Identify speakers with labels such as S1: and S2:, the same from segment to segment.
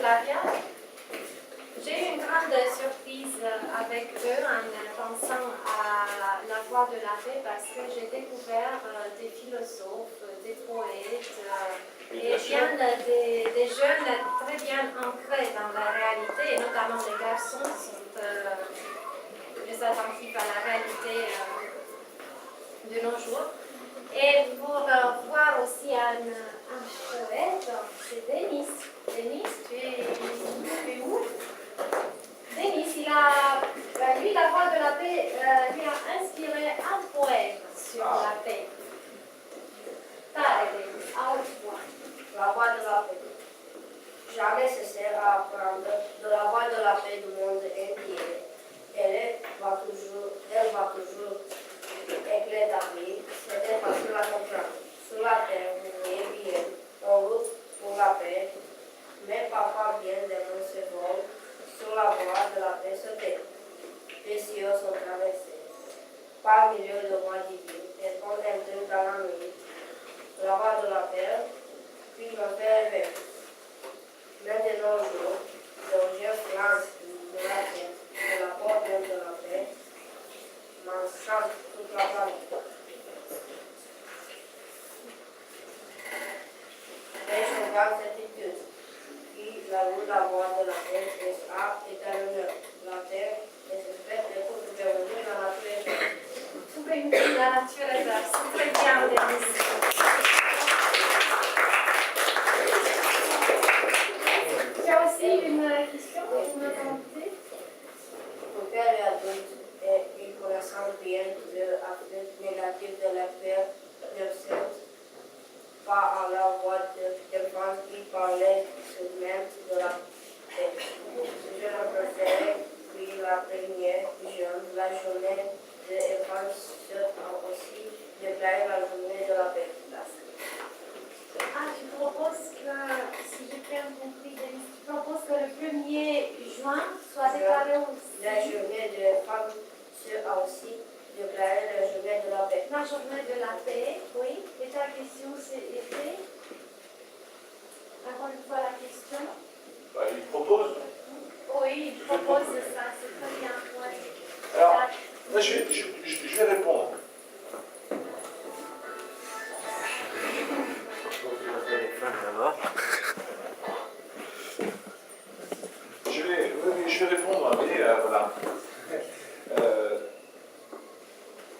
S1: Flavia. J'ai eu une grande surprise avec eux en pensant à la voie de la paix parce que j'ai découvert des philosophes, des poètes et bien des jeunes très bien ancrés dans la réalité, et notamment les garçons sont plus attentifs à la réalité de nos jours. Et pour voir aussi un poète, c'est Denis. Denis, tu es où? Denis, lui, la voix de la paix, lui a inspiré un poème sur la paix. Tare, Denis, à haute voix.
S2: La voix de la paix. Jamais cesser à apprendre de la voix de la paix du monde entier. Elle va toujours éclater. C'était facile à comprendre. Sur la terre, vous voyez bien, on lutte pour la paix, mais parfois bien des mots se volent. Sur la voie de la paix se tait. Les cieux sont traversés par milieu de voies divines et on entre dans la nuit. La voie de la paix, puis me fait rêver. Maintenant, donc je lance de la tête de la porte de la paix, m'en chante toute la planète. Et je garde cette étude. Puis la voie de la paix est à l'honneur. La terre est faite de tout devenir dans la nature.
S1: Tout réunit la nature et l'art. C'est très bien, Denis. Tu as aussi une question, une volonté?
S2: Mon père est adulte et il connaissant bien de l'aspect négatif de la paix de cette. Pas à la voix de France qui parlait tout de même de la paix. Je le préfère, puis la première jeune, la journée de Evans a aussi déclaré la journée de la paix.
S1: Ah, tu proposes que, si j'ai bien compris, Denis, tu proposes que le 1er juin soit déclaré aussi.
S2: La journée de femmes a aussi déclaré la journée de la paix.
S1: La journée de la paix, oui. Et ta question, c'était? Encore une fois, la question.
S3: Bah, il propose.
S1: Oui, il propose ça, c'est très bien. Ouais.
S3: Alors, là, je vais répondre. Je vais répondre, mais voilà.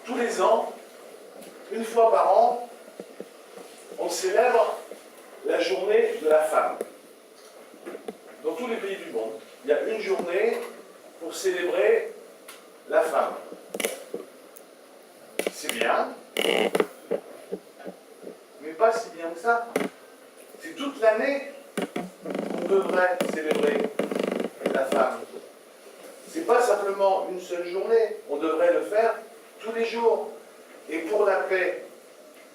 S3: Tous les ans, une fois par an, on célèbre la journée de la femme. Dans tous les pays du monde, il y a une journée pour célébrer la femme. C'est bien, mais pas si bien que ça. C'est toute l'année qu'on devrait célébrer la femme. C'est pas simplement une seule journée, on devrait le faire tous les jours. Et pour la paix,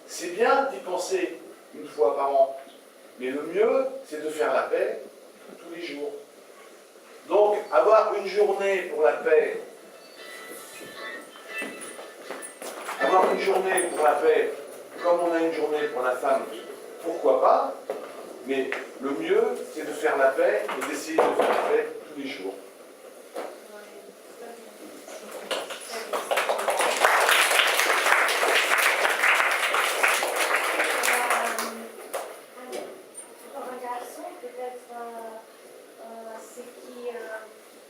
S3: c'est bien d'y penser une fois par an, mais le mieux, c'est de faire la paix tous les jours. Donc, avoir une journée pour la paix, comme on a une journée pour la femme, pourquoi pas, mais le mieux, c'est de faire la paix et d'essayer de faire la paix tous les jours.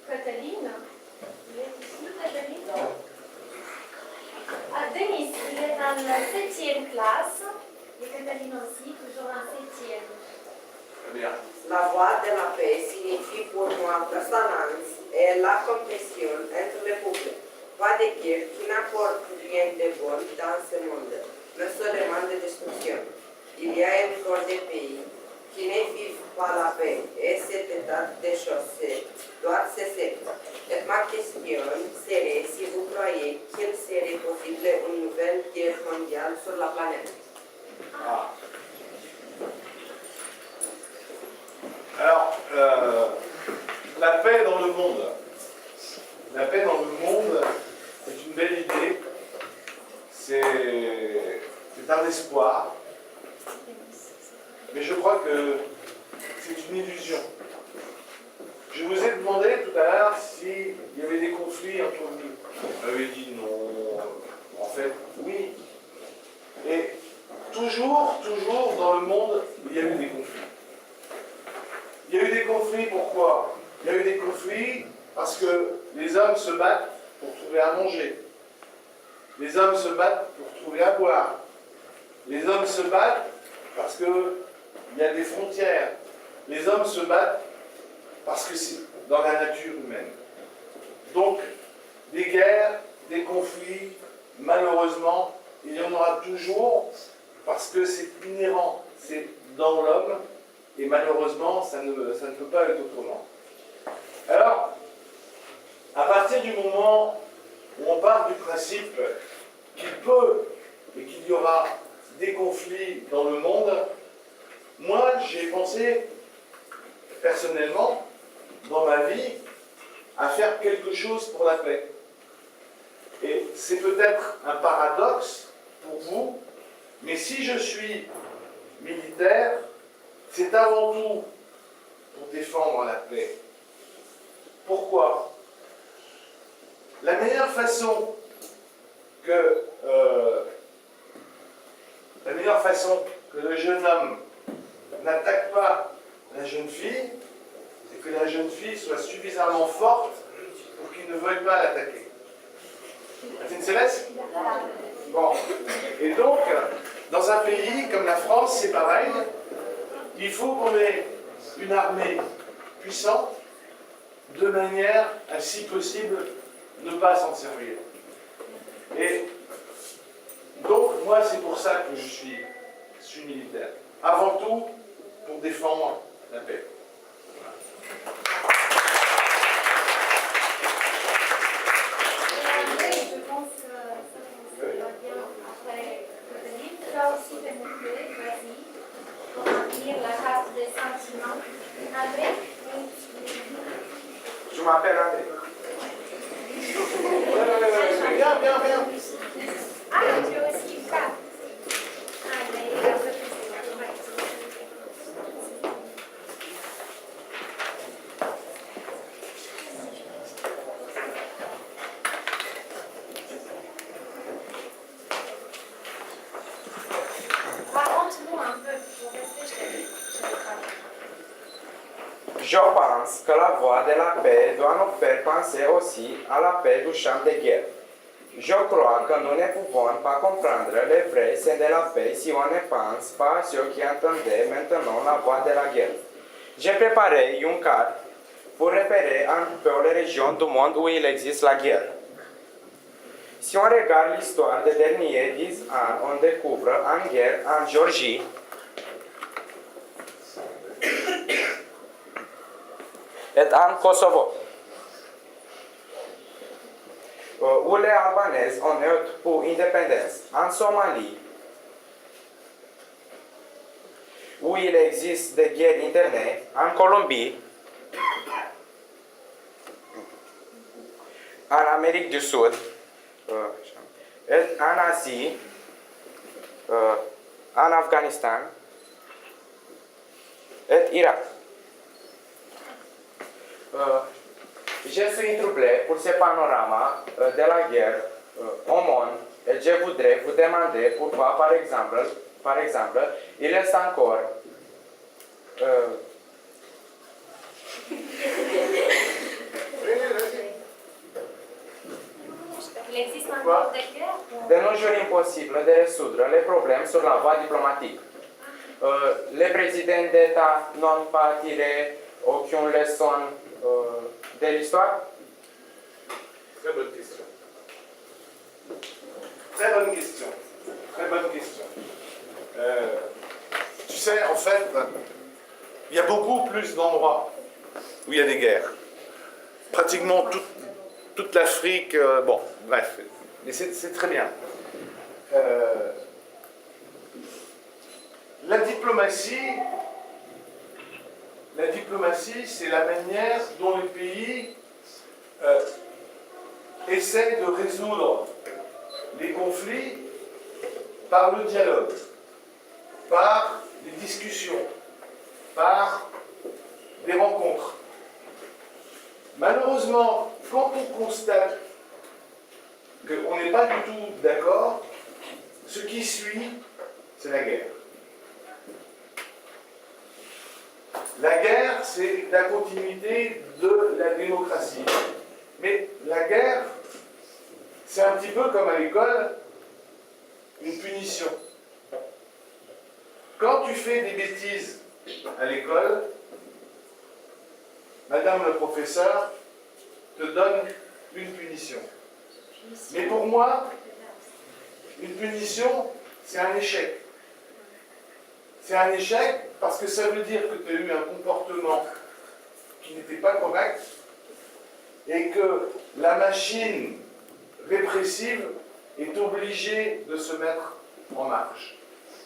S1: Cataline, il est ici, Cataline? Ah, Denis, il est en 7e classe, et Cataline aussi, toujours en 7e.
S3: Très bien.
S4: La voie de la paix signifie pour moi personnellement et la compassion entre les peuples. Va de dire qui n'apporte rien de bon dans ce monde, mais seulement de destruction. Il y a encore des pays qui ne vivent pas la paix et cet état de choses doit cesser. Et ma question serait si vous croyez qu'il serait possible une nouvelle guerre mondiale sur la planète.
S3: Ah. Alors, la paix dans le monde. La paix dans le monde est une belle idée. C'est un espoir. Mais je crois que c'est une illusion. Je vous ai demandé tout à l'heure s'il y avait des conflits entre vous. Vous m'avez dit non. En fait, oui. Et toujours dans le monde, il y a eu des conflits. Il y a eu des conflits, pourquoi? Il y a eu des conflits parce que les hommes se battent pour trouver à manger. Les hommes se battent pour trouver à boire. Les hommes se battent parce qu'il y a des frontières. Les hommes se battent parce que c'est dans la nature humaine. Donc, des guerres, des conflits, malheureusement, il y en aura toujours parce que c'est inhérent, c'est dans l'homme, et malheureusement, ça ne peut pas être autrement. Alors, à partir du moment où on part du principe qu'il peut et qu'il y aura des conflits dans le monde, moi, j'ai pensé, personnellement, dans ma vie, à faire quelque chose pour la paix. Et c'est peut-être un paradoxe pour vous, mais si je suis militaire, c'est avant tout pour défendre la paix. Pourquoi? La meilleure façon que le jeune homme n'attaque pas la jeune fille, c'est que la jeune fille soit suffisamment forte pour qu'il ne veuille pas l'attaquer. Martine Céleste? Bon. Et donc, dans un pays comme la France, c'est pareil. Il faut qu'on ait une armée puissante de manière à, si possible, ne pas s'en servir. Et donc, moi, c'est pour ça que je suis militaire. Avant tout, pour défendre la paix.
S1: Je pense que ça va bien après le livre. Là aussi, de mon côté, vas-y, pour remplir la carte des sentiments. André?
S5: Je m'appelle André.
S3: Bien.
S1: Ah, tu as aussi une carte. Ah, mais il a fait raconte-nous un peu pour rester chez
S5: Je pense que la voix de la paix doit nous faire penser aussi à la paix du champ de guerre. Je crois que nous ne pouvons pas comprendre le vrai sens de la paix si on ne pense pas à ceux qui entendaient maintenant la voix de la guerre. J'ai préparé une carte pour repérer un peu les régions du monde où il existe la guerre. Si on regarde l'histoire des derniers 10 ans, on découvre une guerre en Géorgie, et en Kosovo, où les Albanais ont eu pour indépendance, en Somalie, où il existe des guerres internes, en Colombie, en Amérique du Sud, et en Asie, en Afghanistan, et Irak. Je suis troublé pour ce panorama de la guerre au monde et je voudrais vous demander pourquoi, par exemple, il reste encore
S1: il existe encore des guerres?
S5: de nos jours impossible de résoudre les problèmes sur la voie diplomatique. Les présidents d'État n'ont pas tiré aucune leçon de l'histoire.
S3: Très bonne question. Très bonne question. Très bonne question. Tu sais, en fait, il y a beaucoup plus d'endroits où il y a des guerres. Pratiquement toute l'Afrique, bon, bref. Mais c'est très bien. La diplomatie, c'est la manière dont les pays essaient de résoudre les conflits par le dialogue, par les discussions, par des rencontres. malheureusement, quand on constate qu'on n'est pas du tout d'accord, ce qui suit, c'est la guerre. La guerre, c'est la continuité de la démocratie. Mais la guerre, c'est un petit peu comme à l'école, une punition. Quand tu fais des bêtises à l'école, Madame le professeur te donne une punition. Mais pour moi, une punition, c'est un échec. C'est un échec parce que ça veut dire que tu as eu un comportement qui n'était pas correct et que la machine répressive est obligée de se mettre en marche.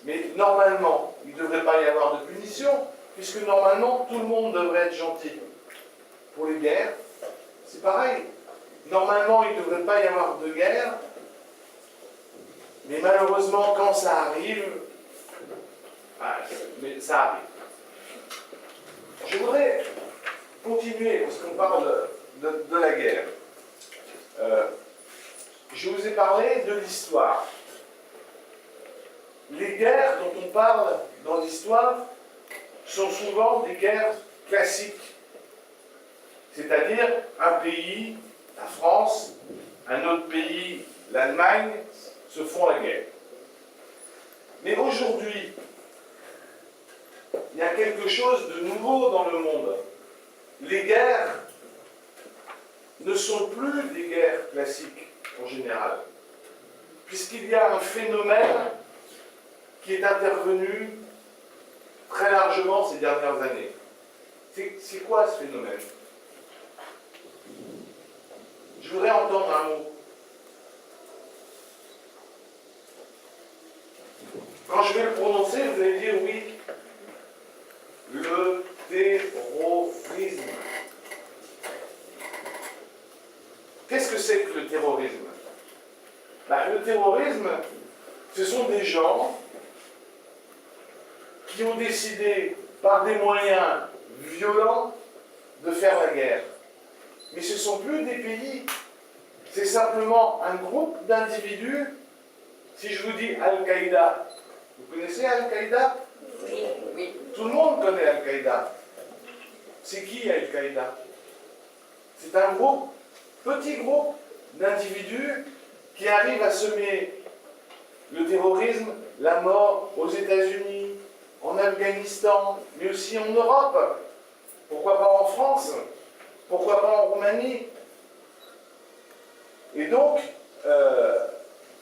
S3: Mais normalement, il ne devrait pas y avoir de punition, puisque normalement, tout le monde devrait être gentil. Pour les guerres, c'est pareil. Normalement, il ne devrait pas y avoir de guerre, mais malheureusement, quand ça arrive, mais ça arrive. Je voudrais continuer, parce qu'on parle de la guerre. Je vous ai parlé de l'histoire. Les guerres dont on parle dans l'histoire sont souvent des guerres classiques. C'est-à-dire un pays, la France, un autre pays, l'Allemagne, se font la guerre. Mais aujourd'hui, il y a quelque chose de nouveau dans le monde. Les guerres ne sont plus des guerres classiques en général, puisqu'il y a un phénomène qui est intervenu très largement ces dernières années. C'est quoi ce phénomène? Je voudrais entendre un mot. Quand je vais le prononcer, vous allez dire oui. Le terrorisme. Qu'est-ce que c'est que le terrorisme? Le terrorisme, ce sont des gens qui ont décidé, par des moyens violents, de faire la guerre. Mais ce ne sont plus des pays, c'est simplement un groupe d'individus. Si je vous dis Al-Qaïda, vous connaissez Al-Qaïda?
S4: Oui.
S3: Tout le monde connaît Al-Qaïda. C'est qui Al-Qaïda? C'est un groupe, petit groupe d'individus qui arrivent à semer le terrorisme, la mort aux États-Unis, en Afghanistan, mais aussi en Europe. Pourquoi pas en France? Pourquoi pas en Roumanie? Et donc,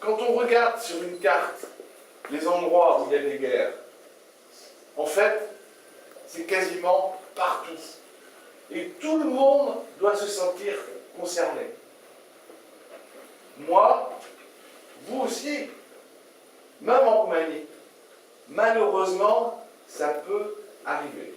S3: quand on regarde sur une carte les endroits où il y a des guerres, en fait, c'est quasiment partout. Et tout le monde doit se sentir concerné. Moi, vous aussi, même en Roumanie. Malheureusement, ça peut arriver.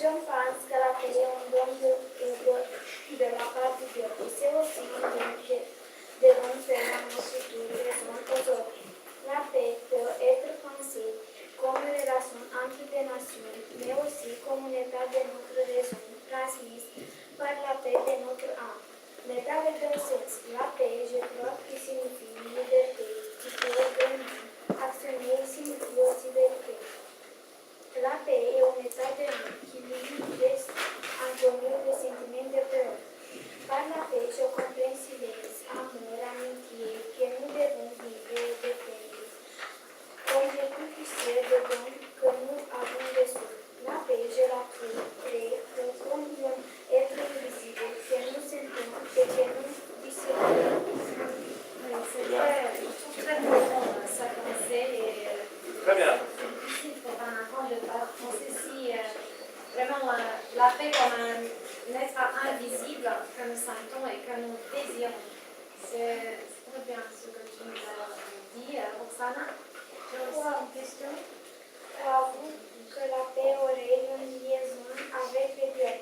S6: Je pense que la paix est un don de la part de Dieu. Et c'est aussi un don que devons faire à notre futur raison aux autres. La paix peut être pensée comme une relation entre des nations, mais aussi comme un état de notre raison transmise par la paix de notre âme. Mais dans le bon sens, la paix, je crois, qui signifie liberté, qui peut grandir, actionner signifie aussi vérité. La paix est un état de vie qui nous laisse entonner le sentiment de peur. Par la paix, je comprends silence, amour, amitié, que nous devons vivre et défendre. Comme les plus puissants de dons que nous avons reçus. La paix, je la trouve très profondément être invisible, que nous sentons et que nous discernons.
S1: C'est très profond, sa pensée.
S3: Très bien.
S1: C'est difficile pour un enfant de penser si vraiment la paix comme un être invisible que nous sentons et que nous désirons. C'est très bien ce que tu nous as dit, Roxana. J'ai aussi une question.
S6: Crois-vous que la paix aurait une liaison avec les dieux?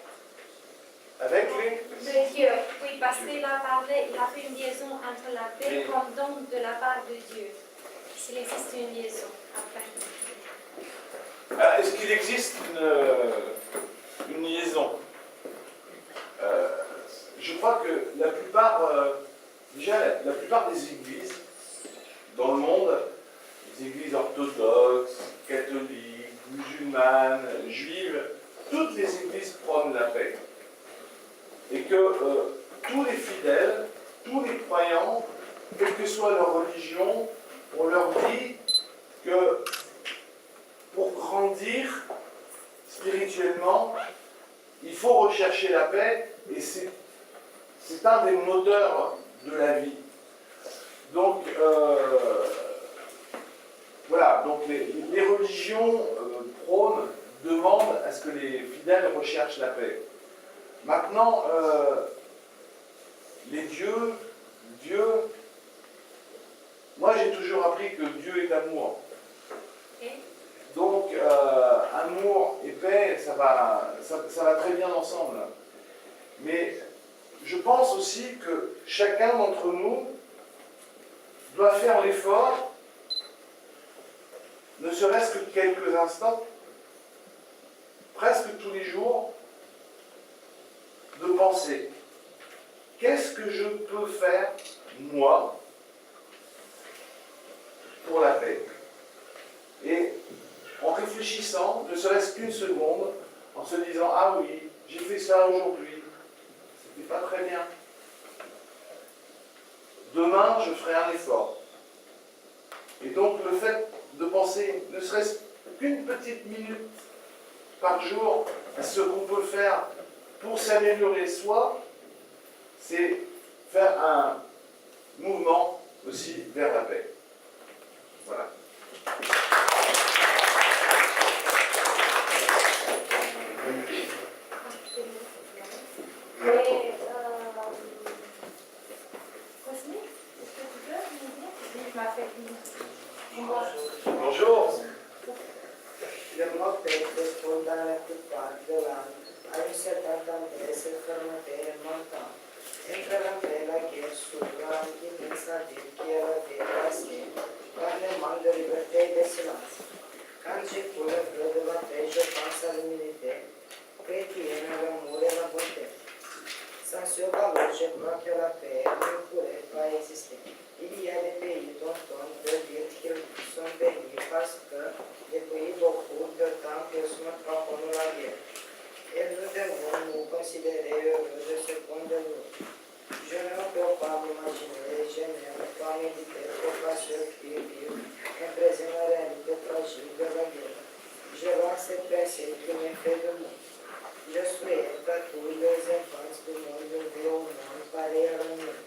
S3: Avec les...
S1: De Dieu, oui, parce qu'il a parlé, il a fait une liaison entre la paix comme don de la part de Dieu. S'il existe une liaison, après.
S3: Est-ce qu'il existe une liaison? Je crois que la plupart, déjà la plupart des églises dans le monde, les églises orthodoxes, catholiques, musulmanes, juives, toutes les églises prônent la paix. Et que tous les fidèles, tous les croyants, quelle que soit leur religion, on leur dit que pour grandir spirituellement, il faut rechercher la paix et c'est un des moteurs de la vie. Donc, voilà, donc les religions prônent, demandent à ce que les fidèles recherchent la paix. Maintenant, les dieux, Dieu, moi j'ai toujours appris que Dieu est amour. Donc, amour et paix, ça va très bien ensemble. Mais je pense aussi que chacun d'entre nous doit faire l'effort, ne serait-ce que quelques instants, presque tous les jours, de penser, qu'est-ce que je peux faire, moi, pour la paix? Et en réfléchissant, ne serait-ce qu'une seconde, en se disant, ah oui, j'ai fait ça aujourd'hui, c'était pas très bien. Demain, je ferai un effort. Et donc, le fait de penser, ne serait-ce qu'une petite minute par jour, à ce qu'on peut faire pour s'améliorer soi, c'est faire un mouvement aussi vers la paix. Voilà.
S1: Cosmique, est-ce que tu peux me dire? Je m'appelle
S3: Bonjour.
S7: Le mot paix correspond dans la plupart des langues à une certaine tendresse et fermeté montant. Entre la paix et la guerre s'ouvre un immense abîme qui est la vie passée par le manque de liberté et de silence. Quand j'écoute le flot de la paix, je pense à l'humilité chrétienne, l'amour et la bonté. Sans ce valeur, je crois que la paix ne pourrait pas exister. Il y a des pays dont on peut dire qu'ils sont bénis parce que depuis beaucoup de temps qu'ils sont contre la guerre. Et nous devons nous considérer heureux de ce point de vue. Je ne peux pas m'imaginer et je n'aime pas méditer pourquoi ceux qui vivent en présent la réalité tragique de la guerre. Je lance cette pensée qui me fait de moi. Je souhaite à tous les enfants du monde de vivre au monde pareil à la mienne.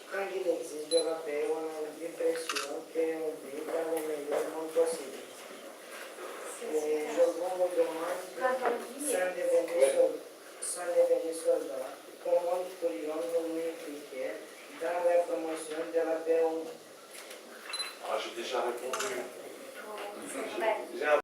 S7: Quand il existe de la paix, on a l'impression qu'on vit dans le meilleur monde possible. Et je vous demande, sans devenir soldat, comment pourrions-nous nous impliquer dans la promotion de la paix au monde?
S3: Ah, j'ai déjà répondu.
S1: c'est vrai.
S3: J'ai un